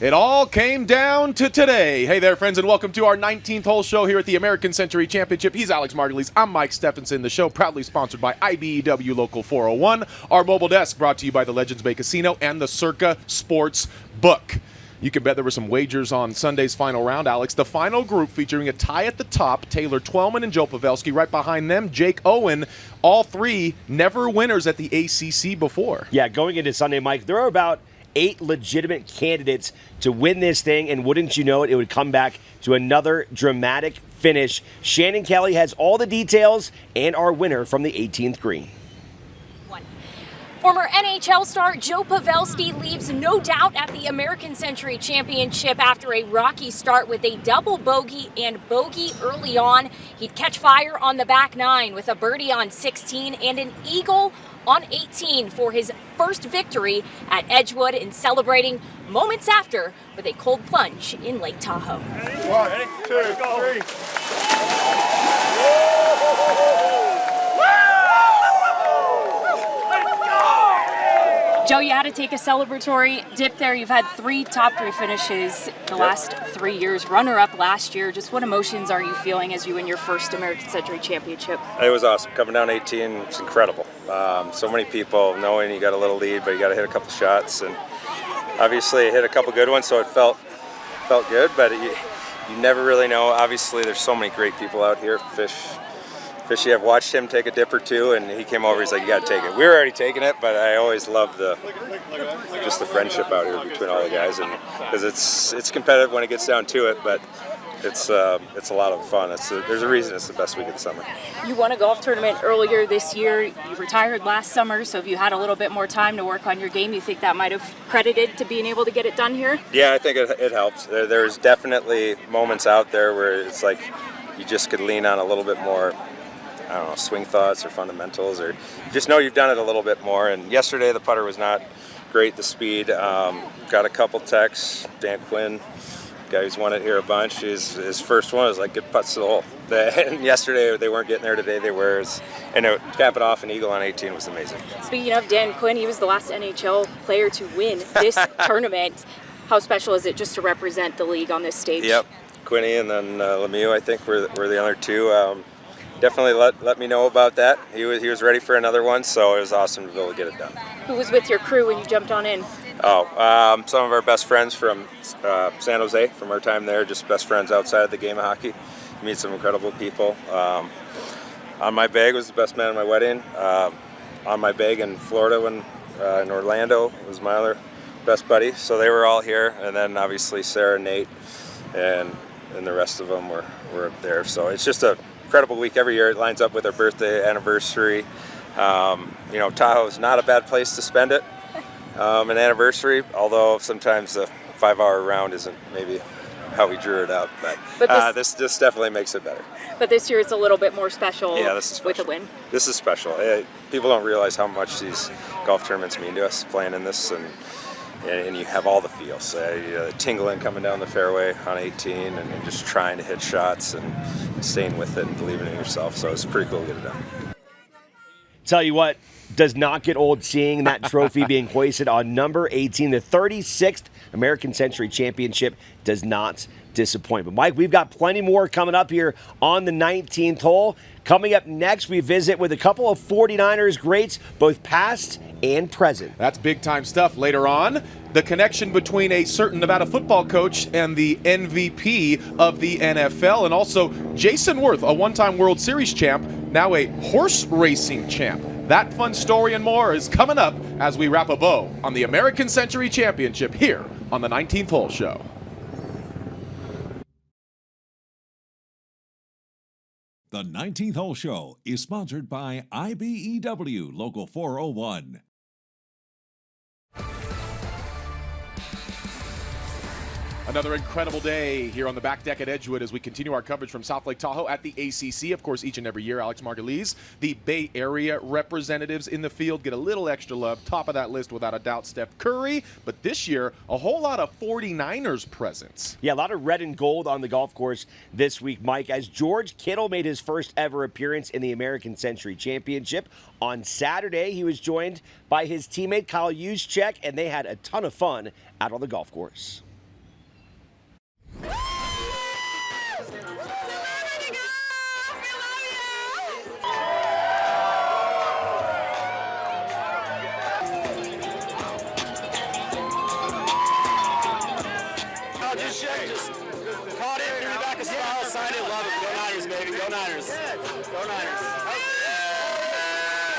It all came down to today. Hey there, friends, and welcome to our 19th hole show here at the American Century Championship. He's Alex Margulies. I'm Mike Stephenson. The show proudly sponsored by IBEW Local 401. Our mobile desk brought to you by the Legends Bay Casino and the Circa Sports Book. You can bet there were some wagers on Sunday's final round, Alex. The final group featuring a tie at the top, Taylor Twellman and Joe Pavelski. Right behind them, Jake Owen. All three never winners at the ACC before. Yeah, going into Sunday, Mike, there are about 8 legitimate candidates to win this thing, and wouldn't you know it, it would come back to another dramatic finish. Shannon Kelly has all the details and our winner from the 18th green. Former NHL star Joe Pavelski leaves no doubt at the American Century Championship after a rocky start with a double bogey and bogey early on. He'd catch fire on the back nine with a birdie on 16 and an eagle on 18 for his first victory at Edgewood, and celebrating moments after with a cold plunge in Lake Tahoe. Ready? 1, 2, 3. Joe, you had to take a celebratory dip there. You've had 3 top 3 finishes the last 3 years, runner-up last year. Just what emotions are you feeling as you win your first American Century Championship? It was awesome. Coming down 18, it's incredible. So many people knowing you got a little lead, but you got to hit a couple shots. And obviously, I hit a couple good ones, so it felt good, but you never really know. Obviously, there's so many great people out here. Fishy, I've watched him take a dip or two, and he came over, he's like, you got to take it. We were already taking it, but I always love just the friendship out here between all the guys, and because it's competitive when it gets down to it, but it's a lot of fun. There's a reason it's the best week of the summer. You won a golf tournament earlier this year. You retired last summer, so if you had a little bit more time to work on your game, you think that might have credited to being able to get it done here? Yeah, I think it helped. There's definitely moments out there where it's like you just could lean on a little bit more, I don't know, swing thoughts or fundamentals, or just know you've done it a little bit more. And yesterday the putter was not great, the speed. Got a couple texts. Dan Quinn, guy who's won it here a bunch, his first one was like, good putts to the hole. And yesterday they weren't getting there, today they were. And to cap it off, an eagle on 18 was amazing. Speaking of Dan Quinn, he was the last NHL player to win this tournament. How special is it just to represent the league on this stage? Yep, Quinny and then Lemieux, I think, were the other two. Definitely let me know about that. He was ready for another one, so it was awesome to be able to get it done. Who was with your crew when you jumped on in? Some of our best friends from San Jose, from our time there, just best friends outside of the game of hockey. You meet some incredible people. On my bag was the best man at my wedding. On my bag in Florida when in Orlando was my other best buddy. So they were all here, and then obviously Sarah and Nate and the rest of them were up there. So it's just a incredible week every year. It lines up with our birthday anniversary. Tahoe is not a bad place to spend it, an anniversary, although sometimes the 5-hour round isn't maybe how we drew it up, but this definitely makes it better. But this year it's a little bit more special. Yeah, this is special. With a win. This is special. People don't realize how much these golf tournaments mean to us playing in this, and you have all the feels. Tingling coming down the fairway on 18 and just trying to hit shots and staying with it and believing in yourself. So it's pretty cool to get it done. Tell you what, does not get old seeing that trophy being hoisted on number 18. The 36th American Century Championship does not disappoint. But Mike, we've got plenty more coming up here on the 19th hole. Coming up next, we visit with a couple of 49ers greats, both past and present. That's big-time stuff. Later on, the connection between a certain Nevada football coach and the MVP of the NFL, and also Jason Worth, a one-time World Series champ, now a horse racing champ. That fun story and more is coming up as we wrap a bow on the American Century Championship here on the 19th Hole Show. The 19th Hole Show is sponsored by IBEW Local 401. Another incredible day here on the back deck at Edgewood as we continue our coverage from South Lake Tahoe at the ACC. Of course, each and every year, Alex Margulies, the Bay Area representatives in the field, get a little extra love. Top of that list, without a doubt, Steph Curry. But this year, a whole lot of 49ers presence. Yeah, a lot of red and gold on the golf course this week, Mike, as George Kittle made his first ever appearance in the American Century Championship. On Saturday, he was joined by his teammate Kyle Juszczyk, and they had a ton of fun out on the golf course.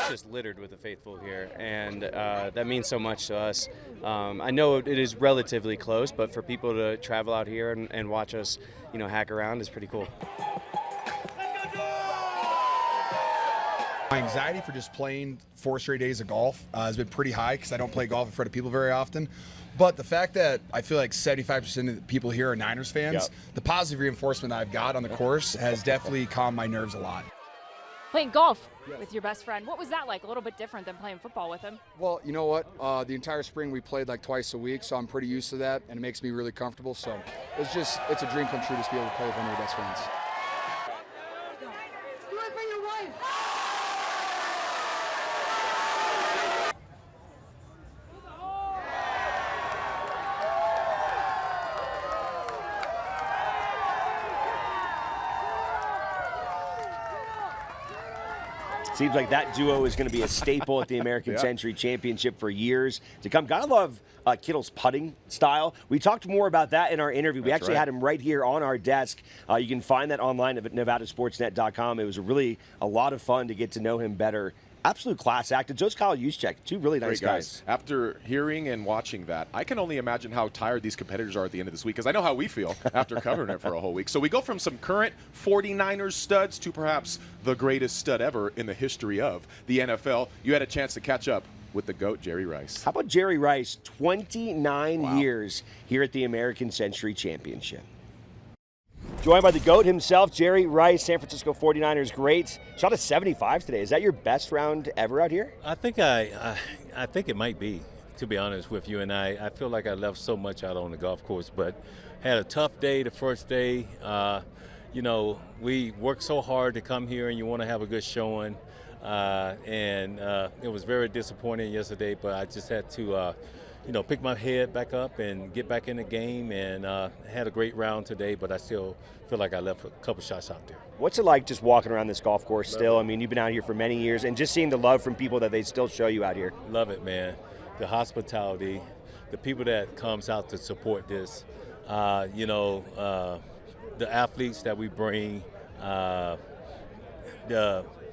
Just littered with the faithful here, and that means so much to us. I know it is relatively close, but for people to travel out here and watch us, hack around is pretty cool. My anxiety for just playing 4 straight days of golf has been pretty high because I don't play golf in front of people very often. But the fact that I feel like 75% of the people here are Niners fans, the positive reinforcement I've got on the course has definitely calmed my nerves a lot. Playing golf with your best friend, what was that like? A little bit different than playing football with him? Well, you know what? The entire spring we played like twice a week, so I'm pretty used to that, and it makes me really comfortable. So it's a dream come true to be able to play with one of your best friends. Seems like that duo is going to be a staple at the American Century Championship for years to come. Gotta love Kittle's putting style. We talked more about that in our interview. We actually had him right here on our desk. You can find that online at nevadasportsnet.com. It was really a lot of fun to get to know him better. Absolute class act. And Joe's Kyle Juszczyk, two really nice guys. After hearing and watching that, I can only imagine how tired these competitors are at the end of this week, because I know how we feel after covering it for a whole week. So we go from some current 49ers studs to perhaps the greatest stud ever in the history of the NFL. You had a chance to catch up with the GOAT, Jerry Rice. How about Jerry Rice? 29 years here at the American Century Championship. Joined by the GOAT himself, Jerry Rice, San Francisco 49ers great. Shot a 75 today. Is that your best round ever out here? I think I think it might be, to be honest with you. And I feel like I left so much out on the golf course, but had a tough day the first day. We worked so hard to come here, and you want to have a good showing. It was very disappointing yesterday, but I just had to pick my head back up and get back in the game, and had a great round today, but I still feel like I left a couple shots out there. What's it like just walking around this golf course still? I mean, you've been out here for many years, and just seeing the love from people that they still show you out here. Love it, man. The hospitality, the people that comes out to support this, the athletes that we bring, the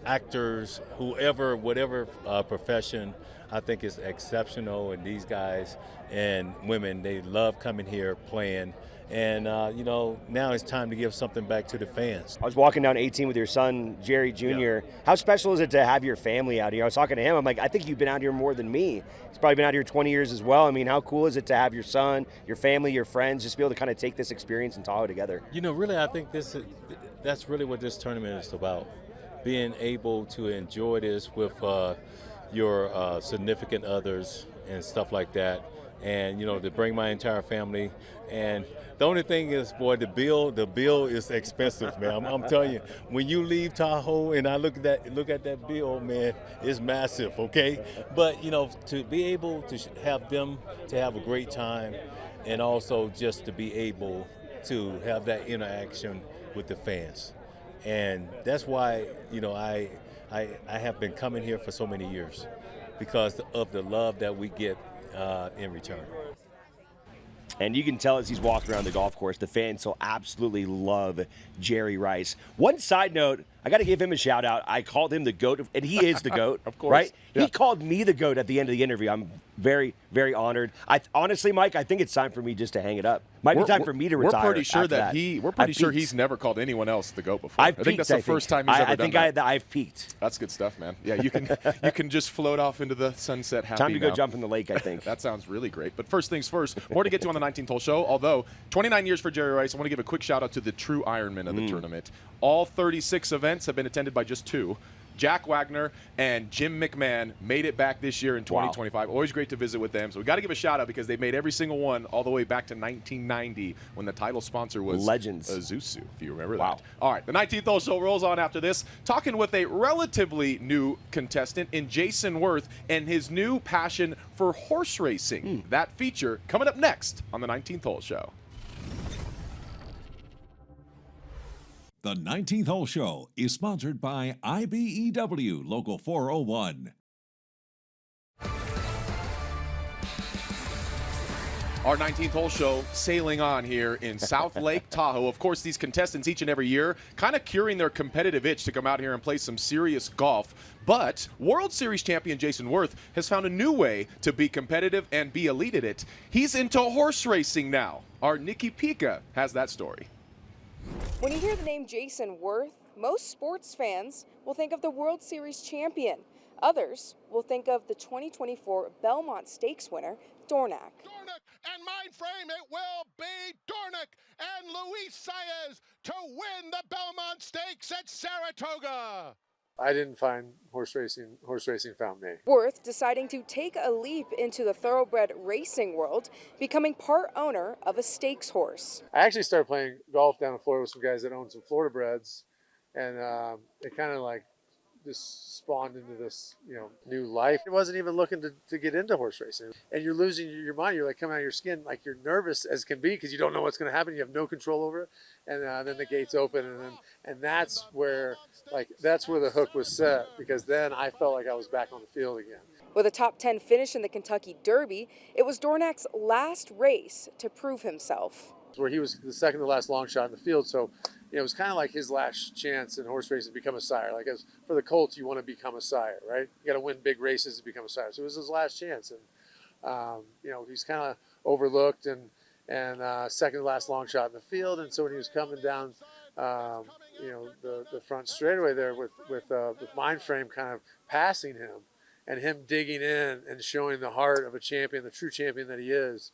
actors, whatever profession, I think is exceptional. And these guys and women, they love coming here, playing. And, now it's time to give something back to the fans. I was walking down 18 with your son, Jerry Jr. Yeah. How special is it to have your family out here? I was talking to him. I'm like, I think you've been out here more than me. He's probably been out here 20 years as well. I mean, how cool is it to have your son, your family, your friends, just be able to kind of take this experience in Tahoe together? Really, I think that's really what this tournament is about. Being able to enjoy this with your significant others and stuff like that, and to bring my entire family. And the only thing is, boy, the bill is expensive, man. I'm telling you, when you leave Tahoe and I look at that bill, man, it's massive. Okay, but to be able to have them to have a great time, and also just to be able to have that interaction with the fans. And that's why, I have been coming here for so many years, because of the love that we get in return. And you can tell as he's walking around the golf course, the fans will absolutely love Jerry Rice. One side note, I got to give him a shout out. I called him the GOAT, and he is the GOAT, of course. Right? Yeah. He called me the GOAT at the end of the interview. I'm very, very honored. Honestly, Mike, I think it's time for me just to hang it up. Might be time for me to retire. We're pretty sure that we're pretty sure he's never called anyone else the GOAT before. I think that's the first time he's ever done that. I've peaked. That's good stuff, man. Yeah, you can just float off into the sunset happy. Time to go now. jump in the lake, I think. That sounds really great. But first things first, more to get to on the 19th hole show. Although 29 years for Jerry Rice, I want to give a quick shout out to the true Ironman of the tournament. All 36 events have been attended by just 2. Jack Wagner and Jim McMahon made it back this year in 2025. Always great to visit with them. So we got to give a shout out, because they made every single one all the way back to 1990 when the title sponsor was Legends. Azusu, if you remember that. All right, the 19th hole show rolls on after this, talking with a relatively new contestant in Jason Worth and his new passion for horse racing. That feature coming up next on the 19th hole show. The 19th Hole Show is sponsored by IBEW Local 401. Our 19th hole show sailing on here in South Lake Tahoe. Of course, these contestants each and every year kind of curing their competitive itch to come out here and play some serious golf. But World Series champion Jason Worth has found a new way to be competitive and be elite at it. He's into horse racing now. Our Nikki Pika has that story. When you hear the name Jason Worth, most sports fans will think of the World Series champion. Others will think of the 2024 Belmont Stakes winner, Durant. And Mindframe, it will be Durant and Luis Saez to win the Belmont Stakes at Saratoga. I didn't find horse racing found me. Worth deciding to take a leap into the thoroughbred racing world, becoming part owner of a stakes horse. I actually started playing golf down in Florida with some guys that own some Florida breds, and it kind of like just spawned into this, new life. I wasn't even looking to get into horse racing. And you're losing your mind. You're like coming out of your skin, like you're nervous as can be because you don't know what's going to happen. You have no control over it. And then the gates open, and that's where the hook was set, because then I felt like I was back on the field again. With a top 10 finish in the Kentucky Derby, it was Durant's last race to prove himself. Where he was the second to last long shot in the field, so it was kind of like his last chance in horse racing to become a sire. Like as for the Colts, you want to become a sire, right? You got to win big races to become a sire. So it was his last chance, and he's kind of overlooked and second to last long shot in the field. And so when he was coming down, the front straightaway there with Mindframe kind of passing him, and him digging in and showing the heart of a champion, the true champion that he is.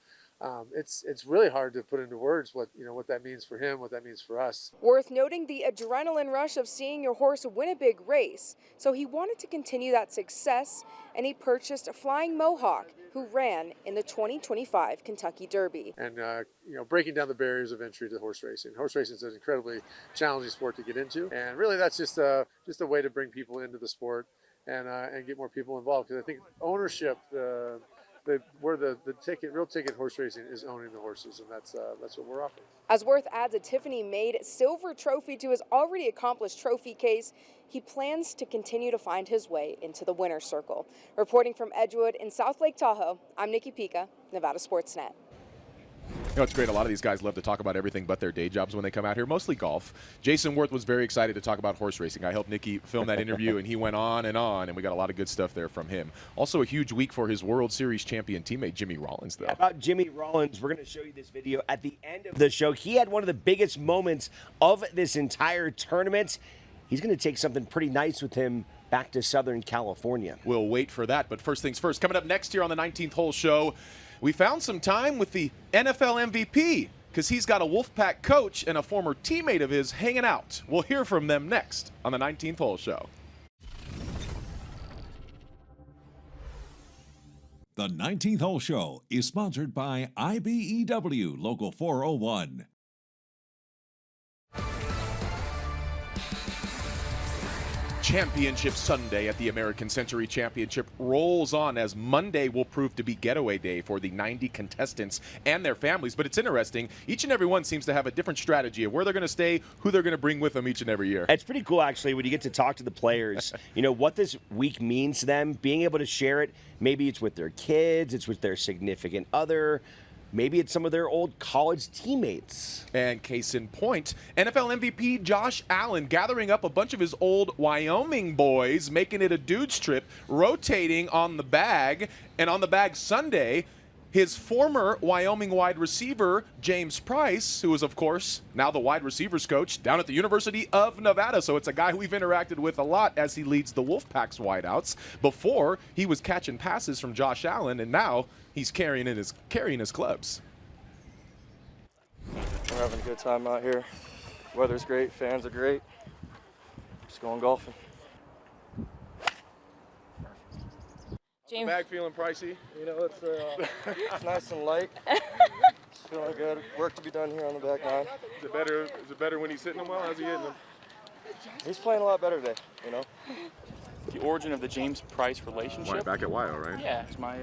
It's really hard to put into words what that means for him, what that means for us. Worth noting the adrenaline rush of seeing your horse win a big race, so he wanted to continue that success, and he purchased a Flying Mohawk, who ran in the 2025 Kentucky Derby. And breaking down the barriers of entry to horse racing. Horse racing is an incredibly challenging sport to get into, and really that's just a way to bring people into the sport and get more people involved. Because I think ownership. Where the real ticket horse racing is owning the horses, and that's what we're offering. As Worth adds a Tiffany-made silver trophy to his already accomplished trophy case, he plans to continue to find his way into the winner's circle. Reporting from Edgewood in South Lake Tahoe, I'm Nikki Pika, Nevada Sportsnet. It's great. A lot of these guys love to talk about everything but their day jobs when they come out here, mostly golf. Jason Worth was very excited to talk about horse racing. I helped Nikki film that interview, and he went on, and we got a lot of good stuff there from him. Also a huge week for his World Series champion teammate, Jimmy Rollins, though. About Jimmy Rollins, we're going to show you this video at the end of the show. He had one of the biggest moments of this entire tournament. He's going to take something pretty nice with him back to Southern California. We'll wait for that, but first things first. Coming up next here on the 19th hole show, we found some time with the NFL MVP because he's got a Wolfpack coach and a former teammate of his hanging out. We'll hear from them next on the 19th hole show. The 19th hole show is sponsored by IBEW Local 401. Championship Sunday at the American Century Championship rolls on as Monday will prove to be getaway day for the 90 contestants and their families. But it's interesting. Each and every one seems to have a different strategy of where they're going to stay, who they're going to bring with them each and every year. It's pretty cool, actually, when you get to talk to the players, what this week means to them, being able to share it. Maybe it's with their kids, it's with their significant other. Maybe it's some of their old college teammates. And case in point, NFL MVP Josh Allen gathering up a bunch of his old Wyoming boys, making it a dude's trip, rotating on the bag. And on the bag Sunday, his former Wyoming wide receiver, James Price, who is, of course, now the wide receivers coach down at the University of Nevada. So it's a guy we've interacted with a lot as he leads the Wolfpack's wideouts. Before, he was catching passes from Josh Allen, and now he's carrying his clubs. We're having a good time out here. Weather's great, fans are great. Just going golfing. The bag feeling pricey? It's nice and light. It's feeling good. Work to be done here on the back nine. Is it better when he's hitting them well? How's he hitting them? He's playing a lot better today, The origin of the James Price relationship. Back at Wyo, right? Yeah, it's my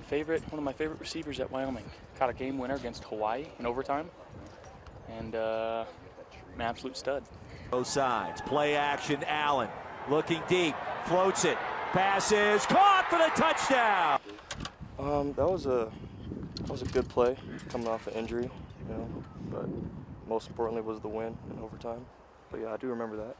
one of my favorite receivers at Wyoming. Caught a game winner against Hawaii in overtime, and an absolute stud. Both sides, play action. Allen looking deep, floats it, passes, caught for the touchdown. That was a It was a good play coming off an injury, you know, but most importantly was the win in overtime. But yeah, I do remember that.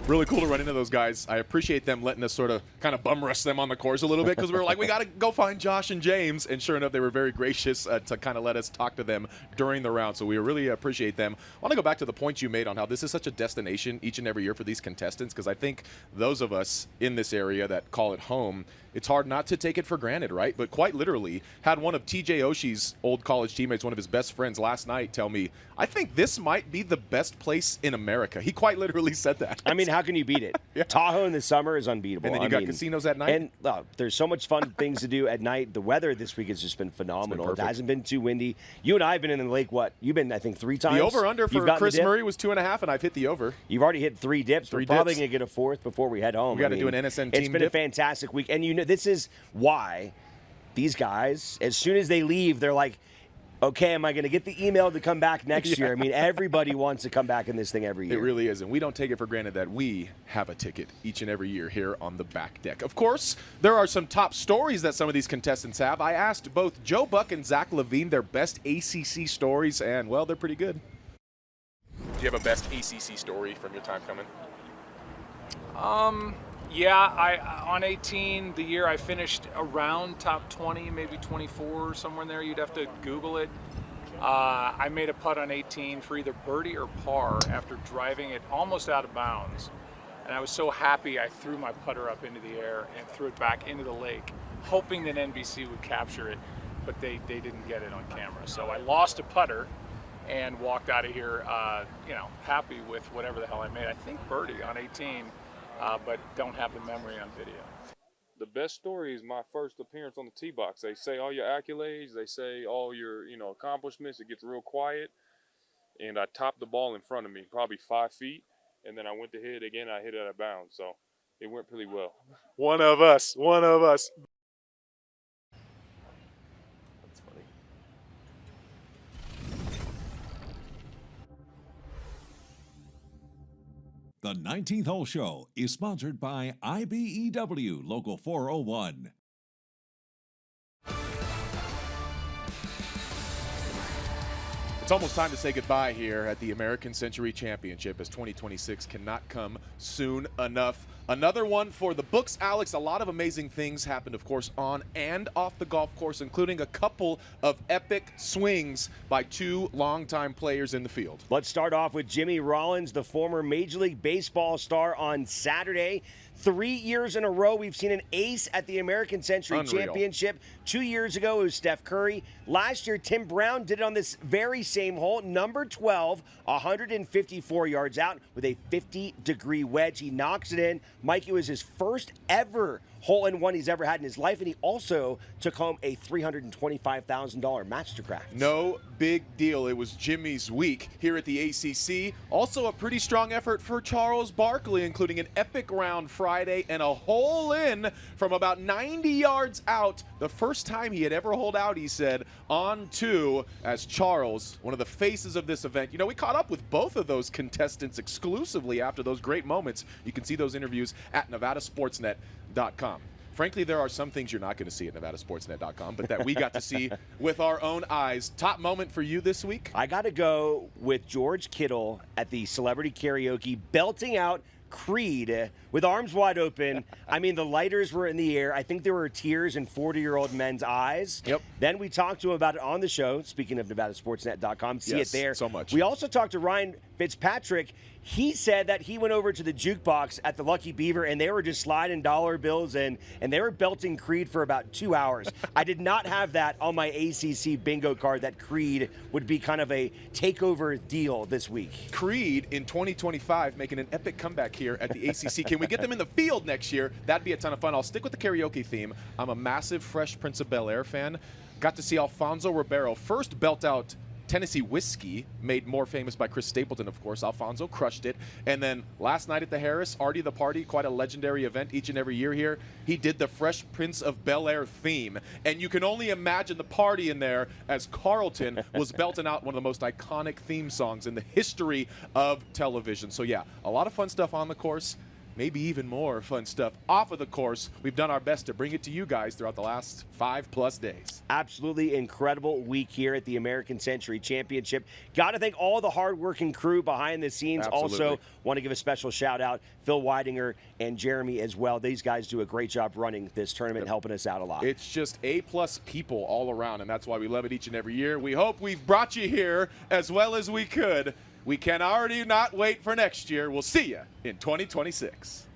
Really cool to run into those guys. I appreciate them letting us sort of kind of bum rush them on the course a little bit because we were like, we got to go find Josh and James. And sure enough, they were very gracious to kind of let us talk to them during the round. So we really appreciate them. I want to go back to the point you made on how this is such a destination each and every year for these contestants, because I think those of us in this area that call it home, it's hard not to take it for granted, right? But quite literally, had one of TJ Oshie's old college teammates, one of his best friends last night, tell me, I think this might be the best place in America. He quite literally said that. I mean, how can you beat it? Yeah. Tahoe in the summer is unbeatable. And then you got casinos at night. And there's so much fun things to do at night. The weather this week has just been phenomenal. It hasn't been too windy. You and I have been in the lake, what? You've been, I think, 3 times. The over-under for Chris Murray was 2.5, and I've hit the over. You've already hit 3 dips. We're probably going to get a 4th before we head home. We got to do an NSN team It's been a fantastic week. And you know, this is why these guys, as soon as they leave, they're like, okay, am I going to get the email to come back next year? I mean, everybody wants to come back in this thing every year. It really is, and we don't take it for granted that we have a ticket each and every year here on the back deck. Of course, there are some top stories that some of these contestants have. I asked both Joe Buck and Zach Levine their best ACC stories, and, well, they're pretty good. Do you have a best ACC story from your time coming? Yeah, on 18, the year I finished around top 20, maybe 24, somewhere in there. You'd have to Google it. I made a putt on 18 for either birdie or par after driving it almost out of bounds. And I was so happy I threw my putter up into the air and threw it back into the lake, hoping that NBC would capture it, but they didn't get it on camera. So I lost a putter and walked out of here, happy with whatever the hell I made. I think birdie on 18. But don't have the memory on video. The best story is my first appearance on the tee box. They say all your accolades, they say all your accomplishments. It gets real quiet, and I topped the ball in front of me, probably 5 feet, and then I went to hit it again. I hit it out of bounds, so it went pretty well. One of us. That's funny. The 19th Hole Show is sponsored by IBEW Local 401. It's almost time to say goodbye here at the American Century Championship, as 2026 cannot come soon enough. Another one for the books, Alex. A lot of amazing things happened, of course, on and off the golf course, including a couple of epic swings by 2 longtime players in the field. Let's start off with Jimmy Rollins, the former Major League Baseball star, on Saturday. 3 years in a row, we've seen an ace at the American Century Championship. 2 years ago, it was Steph Curry. Last year, Tim Brown did it on this very same hole, number 12, 154 yards out with a 50-degree wedge. He knocks it in. Mike, it was his first ever hole-in-one he's ever had in his life, and he also took home a $325,000 Mastercraft. No big deal. It was Jimmy's week here at the ACC. Also a pretty strong effort for Charles Barkley, including an epic round Friday and a hole-in from about 90 yards out. The first time he had ever holed out, he said, on 2, as Charles, one of the faces of this event. You know, we caught up with both of those contestants exclusively after those great moments. You can see those interviews at NevadaSportsNet.com. Frankly, there are some things you're not going to see at NevadaSportsNet.com, but that we got to see with our own eyes. Top moment for you this week? I got to go with George Kittle at the Celebrity Karaoke, belting out Creed with arms wide open. I mean, the lighters were in the air. I think there were tears in 40-year-old men's eyes. Yep. Then we talked to him about it on the show, speaking of NevadaSportsNet.com. See it there. So much. We also talked to Ryan Fitzpatrick. He said that he went over to the jukebox at the Lucky Beaver, and they were just sliding dollar bills and they were belting Creed for about 2 hours. I did not have that on my ACC bingo card, that Creed would be kind of a takeover deal this week. Creed in 2025 making an epic comeback here at the ACC. Can we get them in the field next year? That'd be a ton of fun. I'll stick with the karaoke theme. I'm a massive Fresh Prince of Bel-Air fan. Got to see Alfonso Ribeiro first belt out Tennessee Whiskey, made more famous by Chris Stapleton, of course. Alfonso crushed it. And then last night at the Harris, Artie the Party, quite a legendary event each and every year here. He did the Fresh Prince of Bel-Air theme. And you can only imagine the party in there as Carlton was belting out one of the most iconic theme songs in the history of television. So yeah, a lot of fun stuff on the course. maybe even more fun stuff off of the course. We've done our best to bring it to you guys throughout the last 5+ days. Absolutely incredible week here at the American Century Championship. Got to thank all the hardworking crew behind the scenes. Absolutely. Also, want to give a special shout out, Phil Weidinger and Jeremy as well. These guys do a great job running this tournament, helping us out a lot. It's just A+ people all around, and that's why we love it each and every year. We hope we've brought you here as well as we could. We can already not wait for next year. We'll see you in 2026.